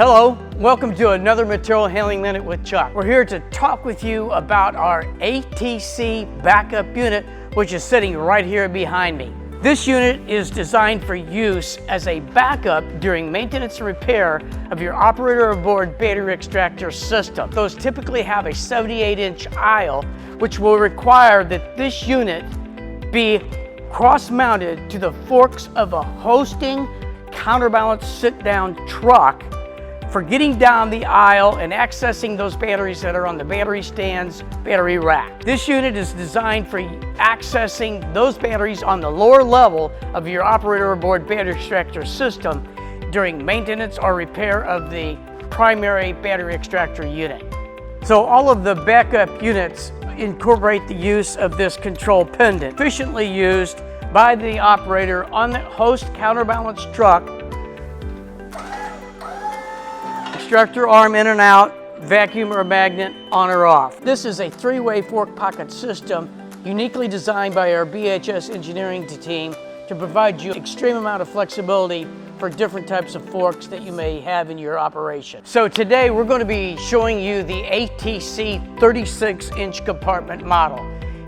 Hello, welcome to another Material Handling Minute with Chuck. We're here to talk with you about our ATC backup unit, which is sitting right here behind me. This unit is designed for use as a backup during maintenance and repair of your operator aboard battery extractor system. Those typically have a 78-inch aisle, which will require that this unit be cross-mounted to the forks of a hosting counterbalance sit-down truck for getting down the aisle and accessing those batteries that are on the battery stand's battery rack. This unit is designed for accessing those batteries on the lower level of your operator aboard battery extractor system during maintenance or repair of the primary battery extractor unit. So all of the backup units incorporate the use of this control pendant, efficiently used by the operator on the host counterbalance truck. Extractor arm in and out, vacuum or magnet on or off. This is a three-way fork pocket system uniquely designed by our BHS engineering team to provide you extreme amount of flexibility for different types of forks that you may have in your operation. So today we're going to be showing you the ATC 36-inch compartment model.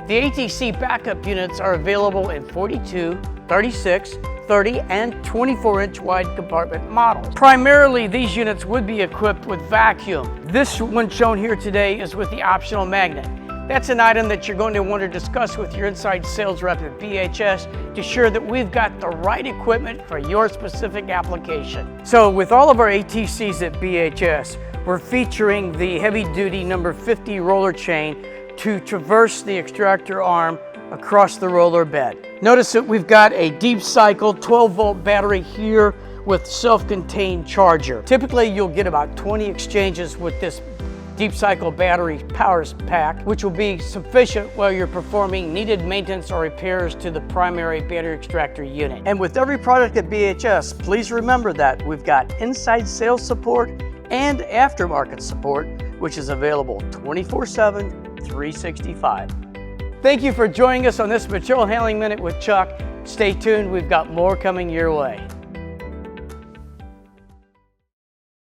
The ATC backup units are available in 42, 36, 30 and 24-inch wide compartment models. Primarily, these units would be equipped with vacuum. This one shown here today is with the optional magnet. That's an item that you're going to want to discuss with your inside sales rep at BHS to ensure that we've got the right equipment for your specific application. So with all of our ATCs at BHS, we're featuring the heavy-duty number 50 roller chain to traverse the extractor arm across the roller bed. Notice that we've got a deep cycle 12-volt battery here with self-contained charger. Typically, you'll get about 20 exchanges with this deep cycle battery power pack, which will be sufficient while you're performing needed maintenance or repairs to the primary battery extractor unit. And with every product at BHS, please remember that we've got inside sales support and aftermarket support, which is available 24/7, 365. Thank you for joining us on this Material Handling Minute with Chuck. Stay tuned, we've got more coming your way.